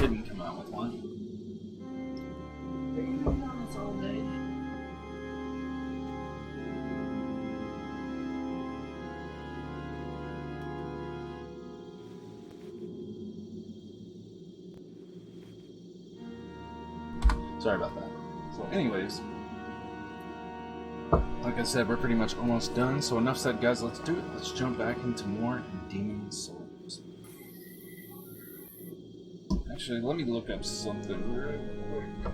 didn't come out with one. All day. Sorry about that. So anyways, like I said, we're pretty much almost done. So enough said, guys. Let's do it. Let's jump back into more Demon Souls. Actually, let me look up something real quick.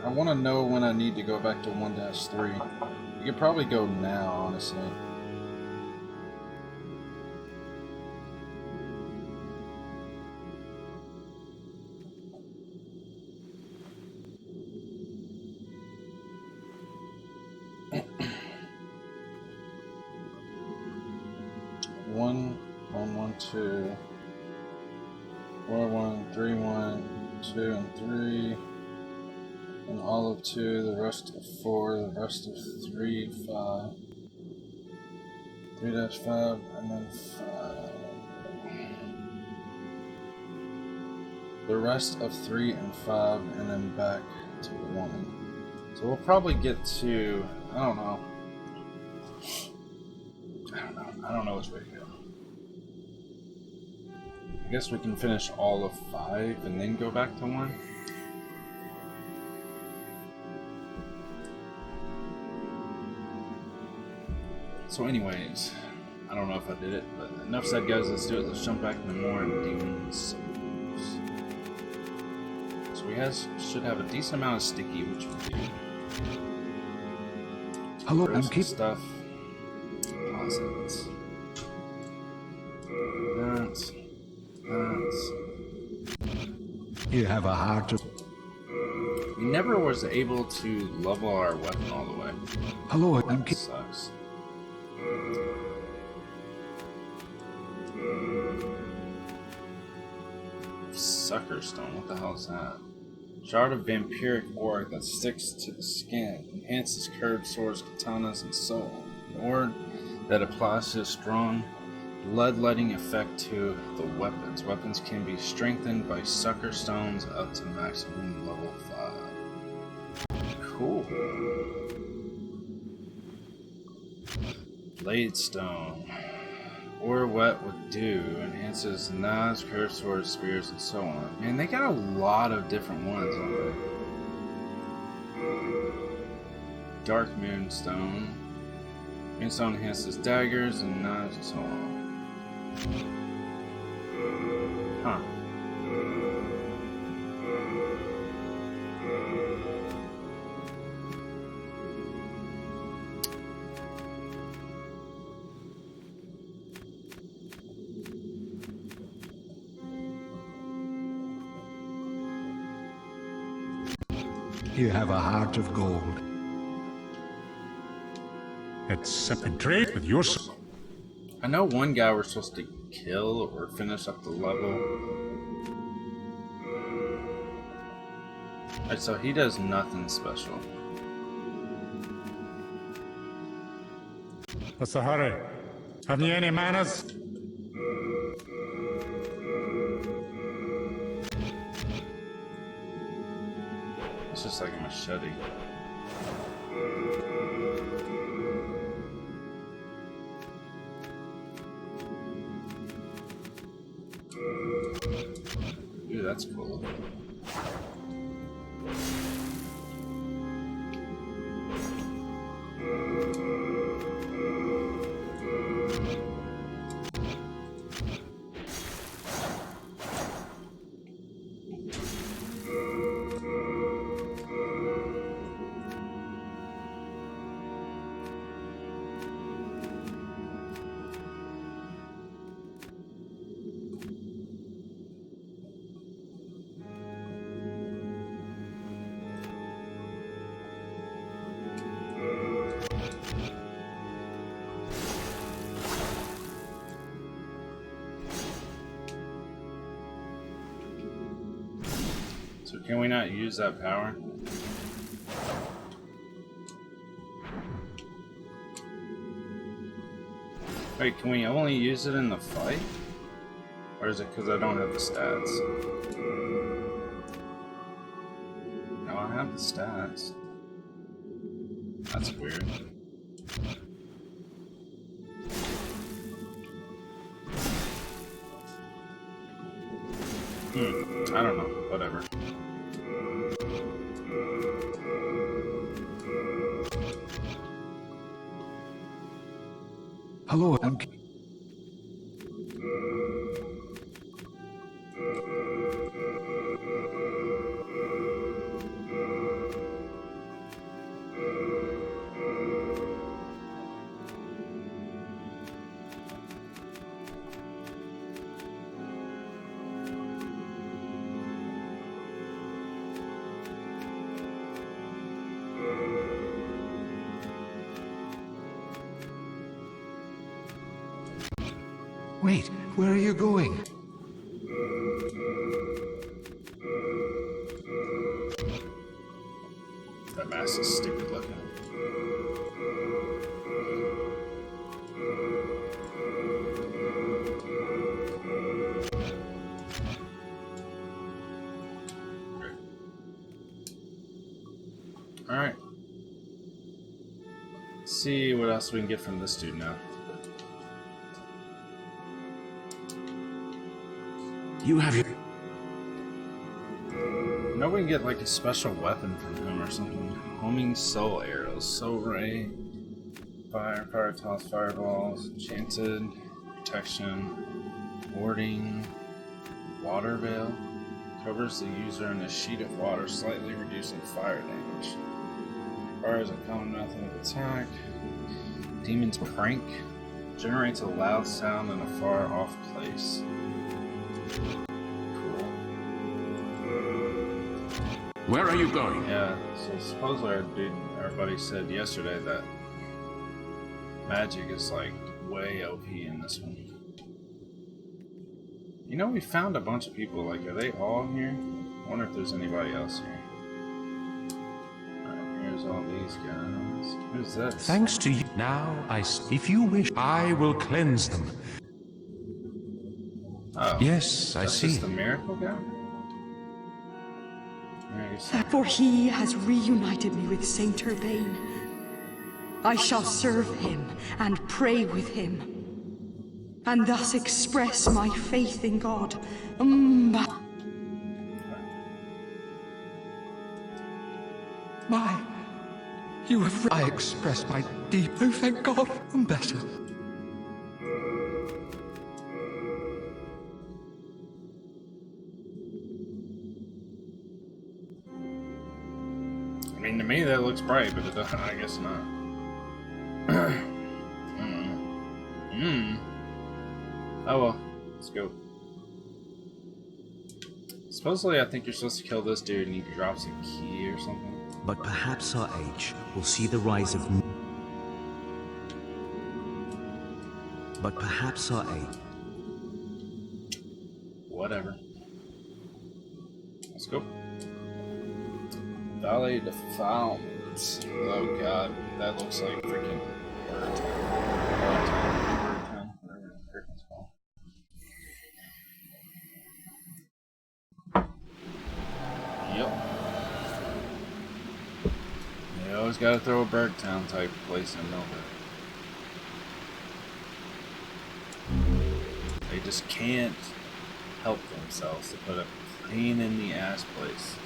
I want to know when I need to go back to 1-3. You could probably go now, honestly. One, 2, 4, 1, 3, 1, 2, and 3. And all of 2, the rest of 4, the rest of 3, 5. 3-5, and then 5. The rest of 3 and 5, and then back to 1. So we'll probably get to, I don't know which way to go. I guess we can finish all of 5 and then go back to 1. So anyways, I don't know if I did it, but enough said, guys. Let's do it. Let's jump back into more Demon Souls. So we should have a decent amount of sticky, which we do. Hello, and keep stuff. Deposits. That's. you have a heart of... We never was able to level our weapon all the way. Hello, and That keep... sucks. Sucker stone, what the hell is that? Shard of vampiric ore that sticks to the skin, enhances curved swords, katanas, and so on. An ore that applies to a strong bloodletting effect to the weapons. Weapons can be strengthened by sucker stones up to maximum level 5. Cool. Blade stone. Ore wet with dew enhances knives, curved swords, spears, and so on. Man, they got a lot of different ones on there. Dark moonstone. Moonstone enhances daggers and knives and so on. Huh. You have a heart of gold. It's simply trade with your soul. I know one guy we're supposed to kill or finish up the level. Alright, so he does nothing special. What's the hurry? Have you any manners? It's just like a machete. Ooh, that's cool. So can we not use that power? Wait, can we only use it in the fight? Or is it because I don't have the stats? No, I have the stats. That's weird. I don't know. Whatever. Hello, Wait, where are you going? That mask is stupid looking. Alright. Let's see what else we can get from this dude now. You have your... No, we can get like a special weapon from him or something. Homing soul arrows, soul ray, fire toss, fireballs, enchanted, protection, warding, water veil. Covers the user in a sheet of water, slightly reducing fire damage. Fire is a common method of attack. Demon's prank generates a loud sound in a far off place. Cool. Where are you going? Yeah, so supposedly our buddy said yesterday that magic is like way OP in this one. You know, we found a bunch of people, like, are they all here? I wonder if there's anybody else here. Alright, here's all these guys. Who's this? Thanks to you. Now, if you wish, I will cleanse them. Oh, Yes, I that's see. just the miracle guy? Yeah, I guess- For he has reunited me with Saint Urbane. I shall serve him and pray with him, and thus express my faith in God. I express my deep... Oh, thank God, I'm better. I mean, to me that looks bright, but it doesn't, I guess not. Oh well, let's go. Supposedly, I think you're supposed to kill this dude and he drops a key or something. But perhaps our age will see the rise of... But perhaps our age... Whatever. Let's go. Valley Defilements. Oh god, that looks like freaking Bird Town, whatever the frick it's called. Yep. You always gotta throw a Bird Town type place in over. They just can't help themselves to put a pain in the ass place.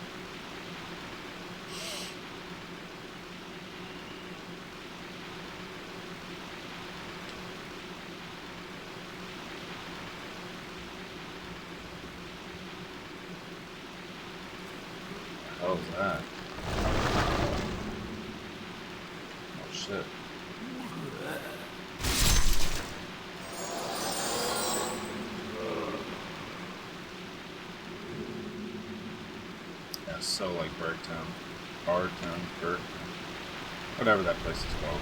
What the hell is that? Oh shit. Yeah, so like Birdtown, Bardtown, Birdtown, whatever that place is called.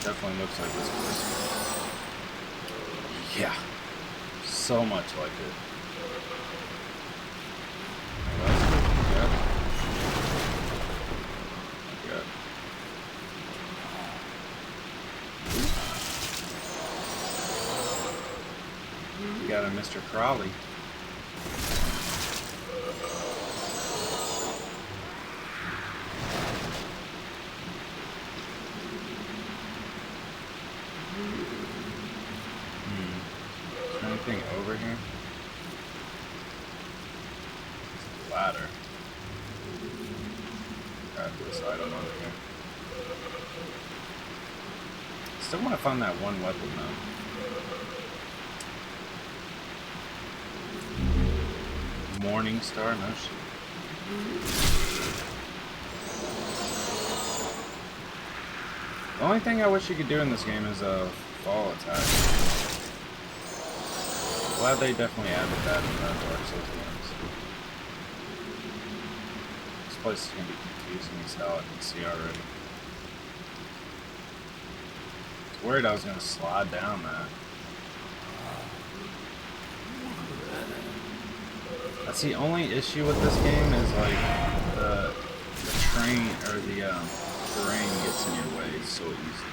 Definitely looks like this place. Yeah, so much like it. Oh, that's good. Good. got a Mr. Crowley. Is there anything over here? It's a ladder. Grab this item over here. Still want to find that one weapon though. Morning Star, no shit. The only thing I wish you could do in this game is a fall attack. Glad they definitely added that in the Dark Souls games. This place is gonna be confusing as hell, I can see already. I was worried I was gonna slide down that. That's the only issue with this game is like the train or the terrain gets in your way so easy.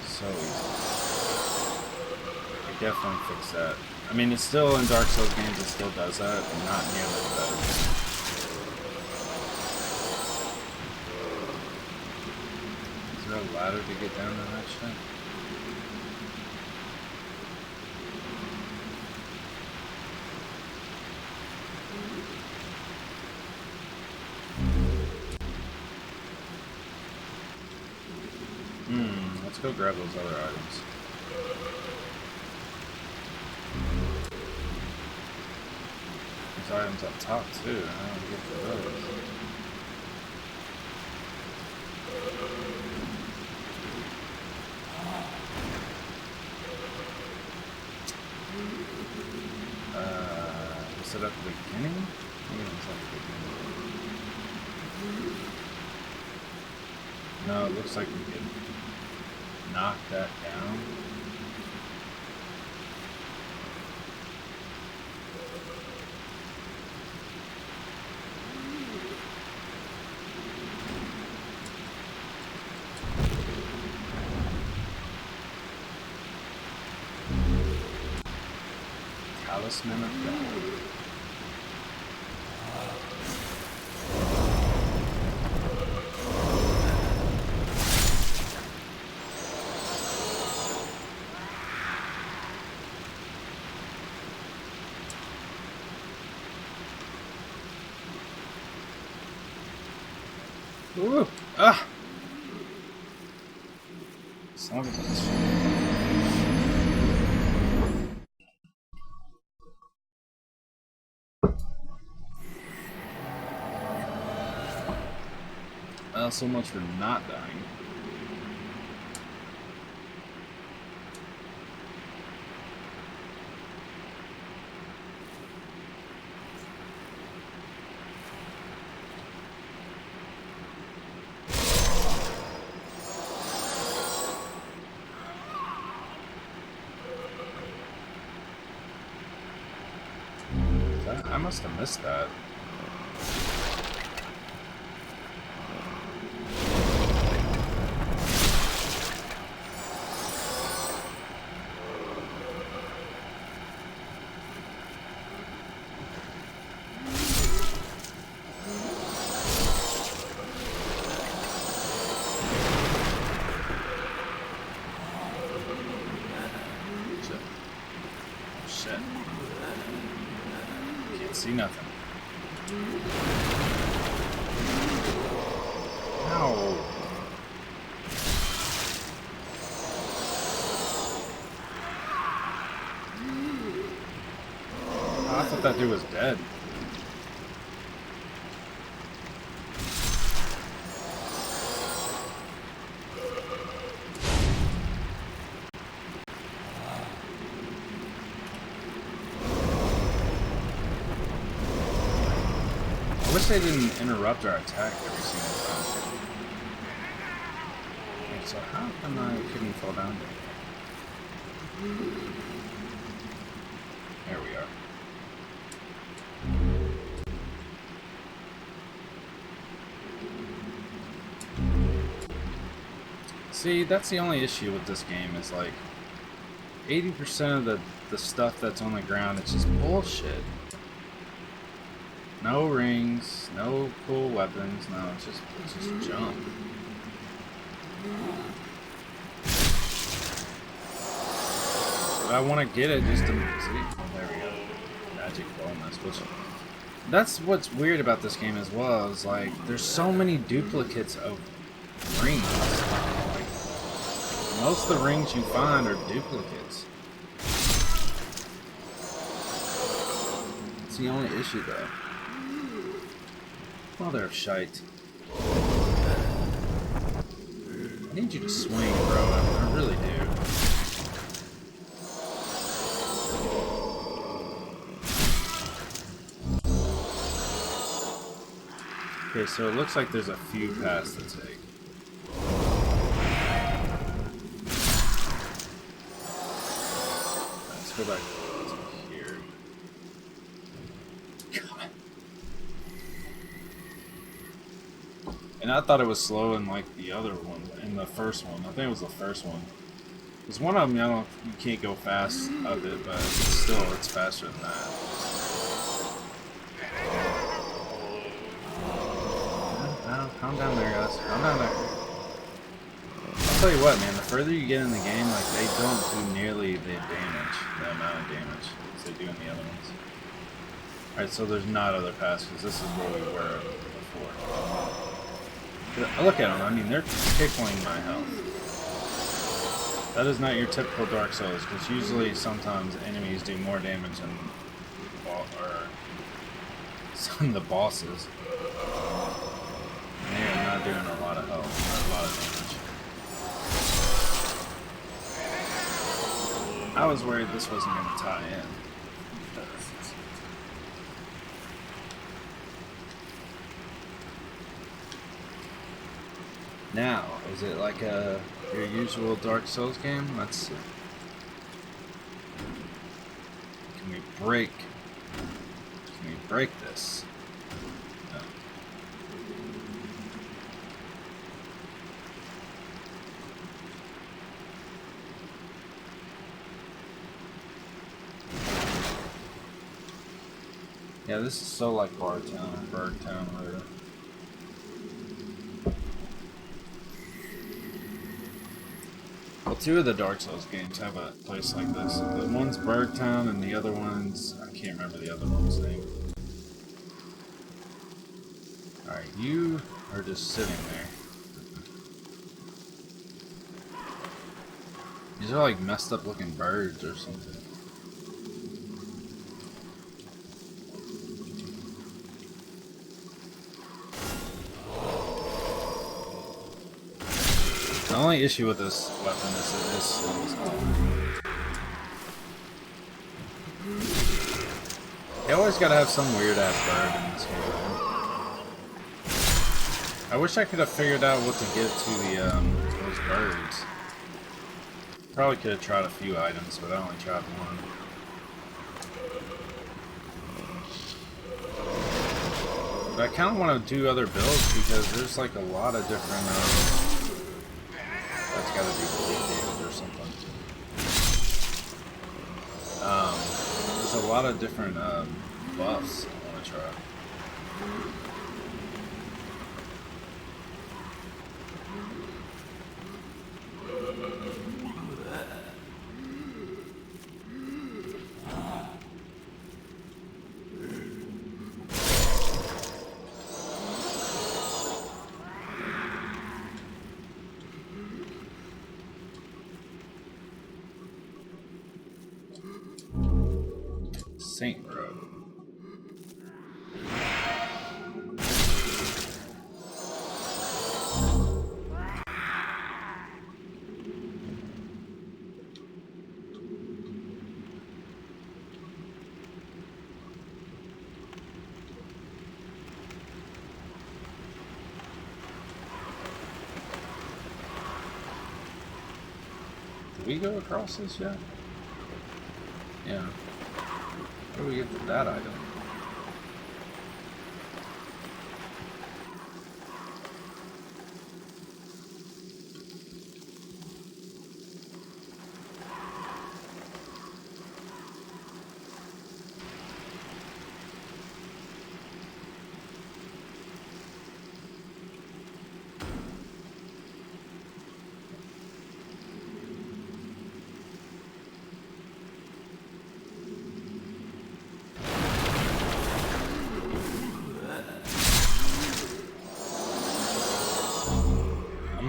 So easy. I definitely fix that. I mean, it's still in Dark Souls games, it still does that, but not nearly better. Is there a ladder to get down to that shit? Let's go grab those other items. There's items up top too. How do we get to those? Was it at the beginning? I think it was at the beginning. No, it looks like we could knock that down. Talisman of God. Ooh! Ah! Son of a bitch. Well, so much for not dying. I must have missed that. Shit. Can't see nothing. Ow. Oh, I thought that dude was dead. I wish they didn't interrupt our attack every single time. Okay, so how come I couldn't fall down there? There we are. See, that's the only issue with this game is like 80% of the stuff that's on the ground, it's just bullshit. No rings, no cool weapons, no, it's just junk. But I want to get it just to see. There we go. Magic bonus, which that's what's weird about this game as well, is like there's so many duplicates of rings. Like, most of the rings you find are duplicates. It's the only issue though. Mother of shite. I need you to swing, bro. I really do. Okay, so it looks like there's a few paths to take. Let's go back to here. God. And I thought it was slow in like the other one, in the first one. I think it was the first one. Because one of them, you can't go fast up it, but it's faster than that. Calm down there, guys. Calm down there. I'll tell you what, man. The further you get in the game, like they don't do nearly the amount of damage as they do in the other ones. All right, so there's not other paths because this is where we were before. Look at them. I mean, they're tickling my health. That is not your typical Dark Souls, because usually, sometimes enemies do more damage than some of the bosses. They are not doing a lot of health, or a lot of damage. I was worried this wasn't going to tie in. Now, is it like your usual Dark Souls game? Let's see. Can we break this? No. Yeah, this is so like Bartown or Bergtown, whatever. Well, two of the Dark Souls games have a place like this. The one's Bergtown and the other one's... I can't remember the other one's name. Alright, you are just sitting there. These are like messed up looking birds or something. The only issue with this weapon is it is slow as hell. You always gotta have some weird ass bird in this game. I wish I could have figured out what to get to the those birds. Probably could have tried a few items, but I only tried one. But I kind of want to do other builds because there's like a lot of different. That's got to be bleed damage or something. There's a lot of different buffs I want to try. Saint Road. Did we go across this yet? Yeah. Where do we get that item?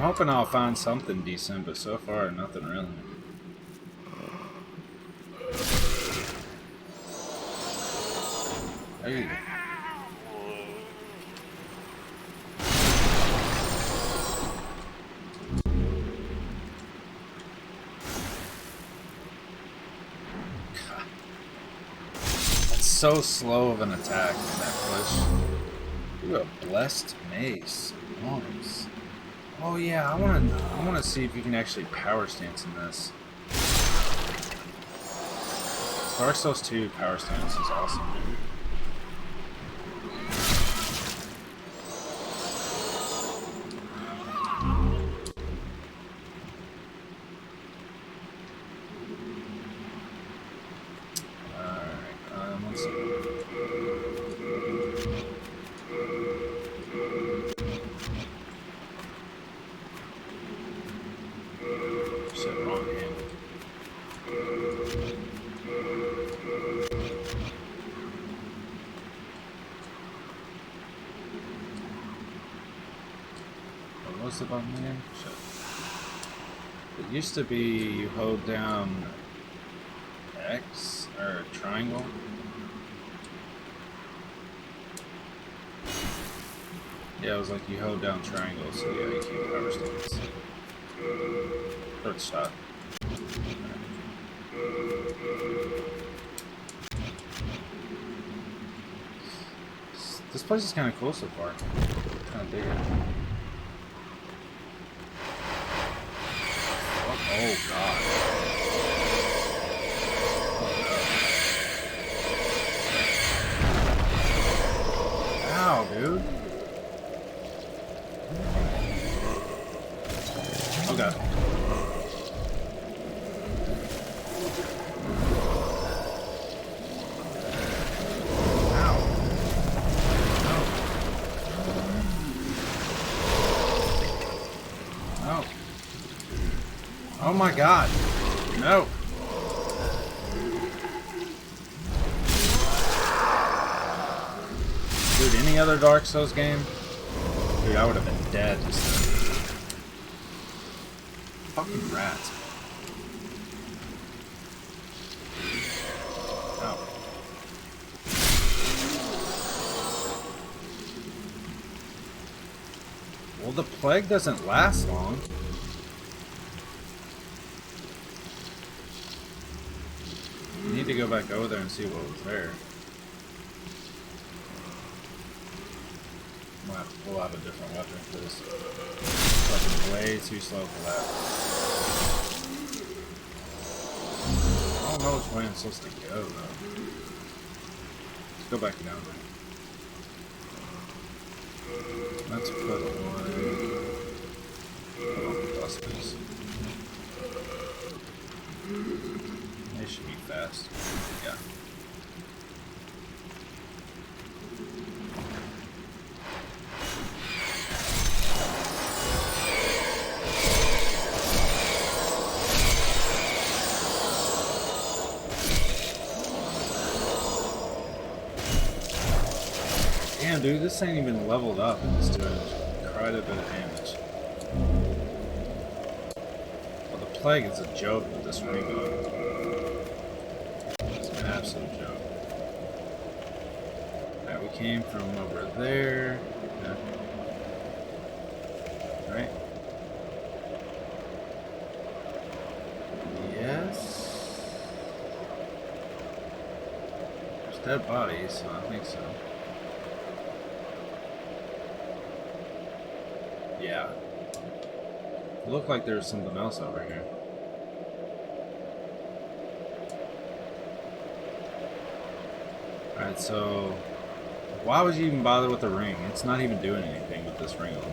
hoping I'll find something decent, but so far, nothing really. Hey. That's so slow of an attack in that push. Ooh, a blessed mace. Nice. Oh yeah, I wanna see if you can actually power stance in this. Dark Souls 2 power stance is awesome, dude. What's the button again? Shit. It used to be you hold down X or triangle. Yeah, it was like you hold down triangle, so yeah, you keep power stance. Third shot. This place is kind of cool so far. Kind of dig it. Oh god. Ow, dude. Oh god. Ow. No. No. Oh my god. No. Dude, any other Dark Souls game? Dude, I would have been dead just then. Fucking rats. Oh. Well, the plague doesn't last long. I need to go back over there and see what was there. I'm gonna have to pull out a different weapon for this. Fucking way too slow for that. I don't know which way I'm supposed to go though. Let's go back down there. Let's put on the buses. They should be fast. Yeah. Damn, dude, this ain't even leveled up and it's doing quite a bit of damage. Well, the plague is a joke with this ringo. It's an absolute joke. Alright, we came from over there. Yeah. Right? Yes. There's dead bodies, so I think so. Yeah. It looked like there was something else over here. Alright, so why would you even bother with the ring? It's not even doing anything with this ring on.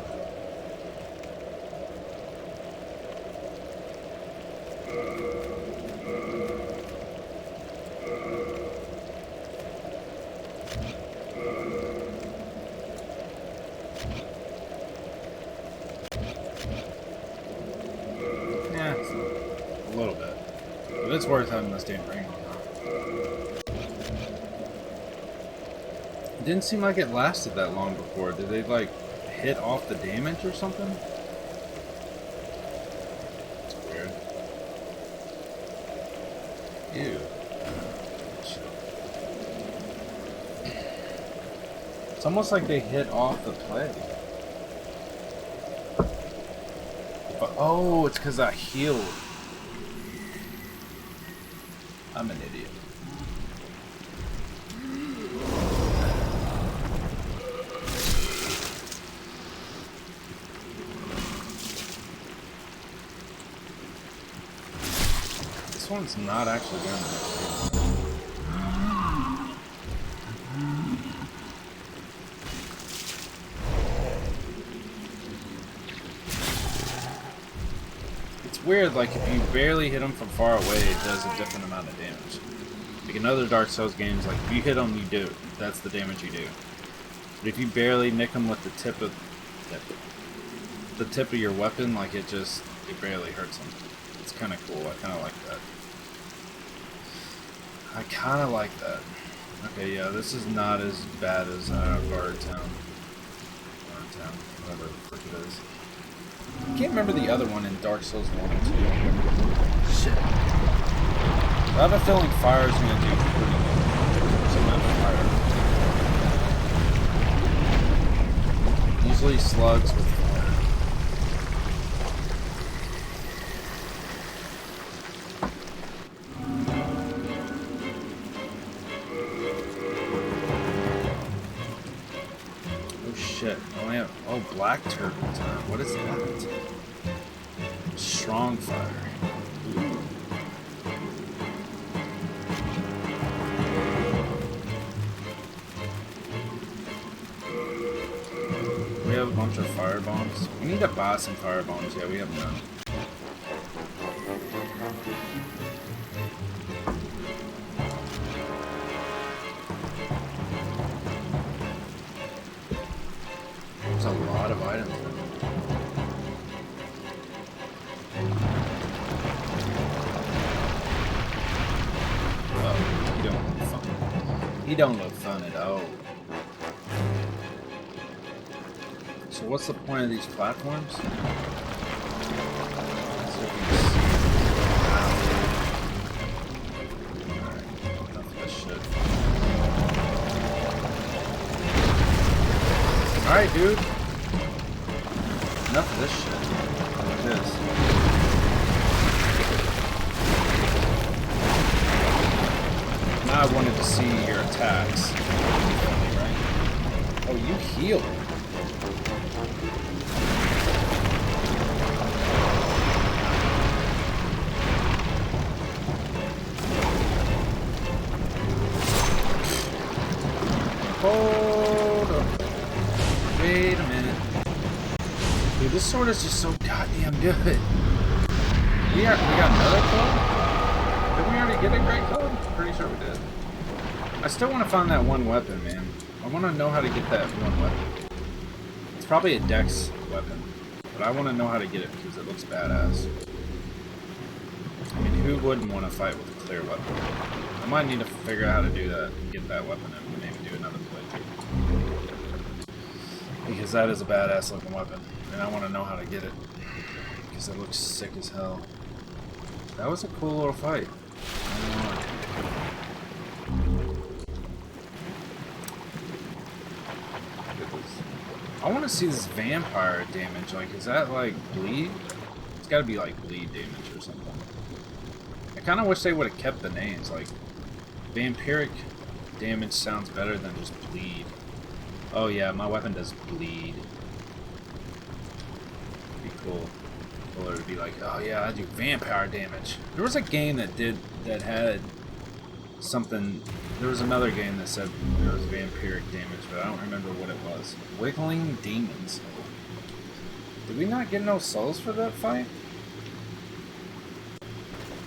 Yeah, a little bit. But it's worth having this damn ring on. It didn't seem like it lasted that long before. Did they like hit off the damage or something? Ew. It's almost like they hit off the play. But, oh, it's because I healed. I'm an idiot. This one's not actually doing much. It's weird, like if you barely hit them from far away, it does a different amount of damage. Like in other Dark Souls games, like if you hit them, you do. That's the damage you do. But if you barely nick them with the tip of your weapon, like it barely hurts them. It's kind of cool. I kind of like that. I kind of like that. Okay, yeah, this is not as bad as Bardtown. Bardtown, whatever the frick it is. I can't remember the other one in Dark Souls 1 and 2. Shit. I have a feeling fire is going to do pretty good. Some amount of fire. Usually slugs with fire. Shit. Oh, black turpentine. What is that? Strong fire. Ooh. We have a bunch of fire bombs. We need to buy some fire bombs. Yeah, we have none. There's a lot of items. Oh, he don't look fun. He don't look fun at all. So what's the point of these platforms? So if you see. Alright, enough of this shit. Alright, dude. Enough of this shit. Look at this. Now I wanted to see your attacks. Right? Oh, you heal. Hold up. Wait a minute. Dude, this sword is just so goddamn good. We got another code? Did we already get a great code? Pretty sure we did. I still want to find that one weapon, man. I want to know how to get that one weapon. It's probably a dex weapon, but I want to know how to get it because it looks badass. I mean, who wouldn't want to fight with a clear weapon? I might need to figure out how to do that and get that weapon and maybe do another playthrough. Because that is a badass looking weapon, and I want to know how to get it. Because it looks sick as hell. That was a cool little fight. I want to see this vampire damage. Like, is that like bleed? It's got to be like bleed damage or something. I kind of wish they would have kept the names. Like, vampiric damage sounds better than just bleed. Oh yeah, my weapon does bleed. It'd be cool. Cooler to be like, oh yeah, I do vampire damage. There was a game that had something. There was another game that said there was vampiric damage, but I don't remember what it was. Wiggling demons. Did we not get no souls for that fight?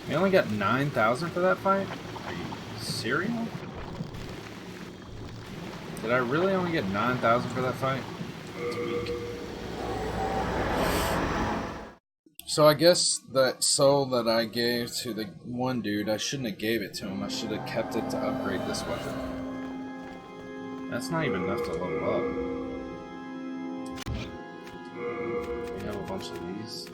We only got 9,000 for that fight? Are you serious? Did I really only get 9,000 for that fight? That's weak. So I guess that soul that I gave to the one dude, I shouldn't have gave it to him. I should have kept it to upgrade this weapon. That's not even enough to level up. We have a bunch of these.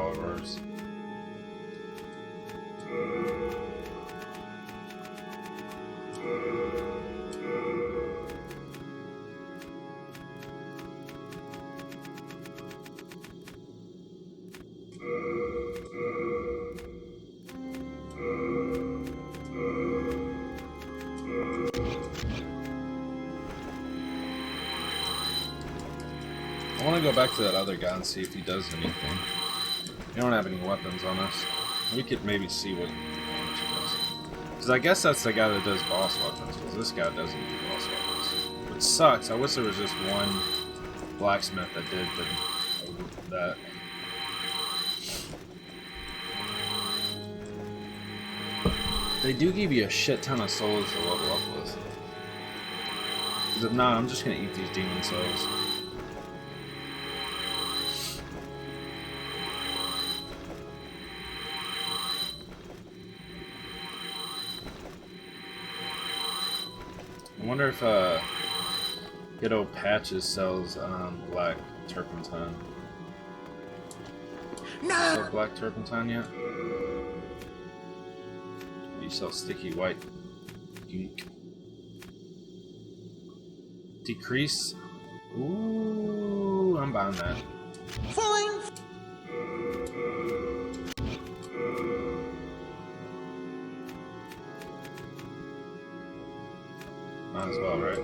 how it works. I want to go back to that other guy and see if he does anything. We don't have any weapons on us. We could maybe see what damage he does. Because I guess that's the guy that does boss weapons, because this guy doesn't do boss weapons. Which sucks. I wish there was just one blacksmith that did that. They do give you a shit ton of souls to level up with. Because if not, I'm just going to eat these demon souls. I wonder if good old Patches sells black turpentine. No! Sell black turpentine yet? You sell sticky white ink. Decrease. Ooh, I'm buying that. Falling. Might as well, right?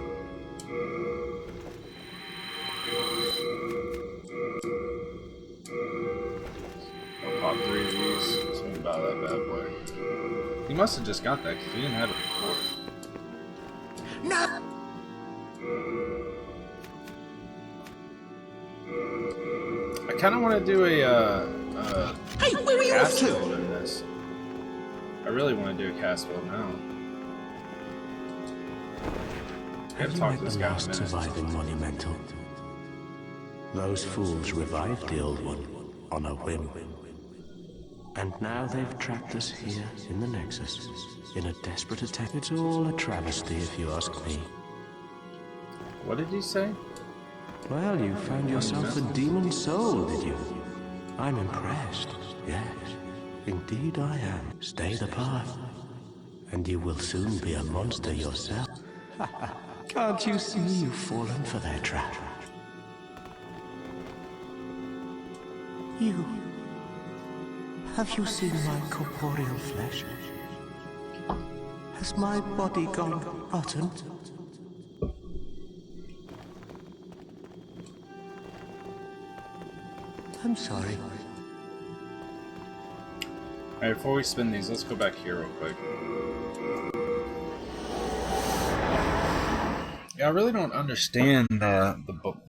I'll pop 3 of these. So we can buy that bad boy. He must have just got that because he didn't have it before. No. I kind of want to do a Hey, where are you off cast to? build in this. I really want to do a cast build now. Have you met the last surviving monumental? Those fools revived the old one on a whim. And now they've trapped us here in the Nexus in a desperate attack. It's all a travesty if you ask me. What did he say? Well, you found yourself a demon soul, did you? I'm impressed. Yes, indeed I am. Stay the path, and you will soon be a monster yourself. Can't you see you've fallen for their trap? You... Have you seen my corporeal flesh? Has my body gone rotten? I'm sorry. Alright, before we spin these, let's go back here real quick. Yeah, I really don't understand the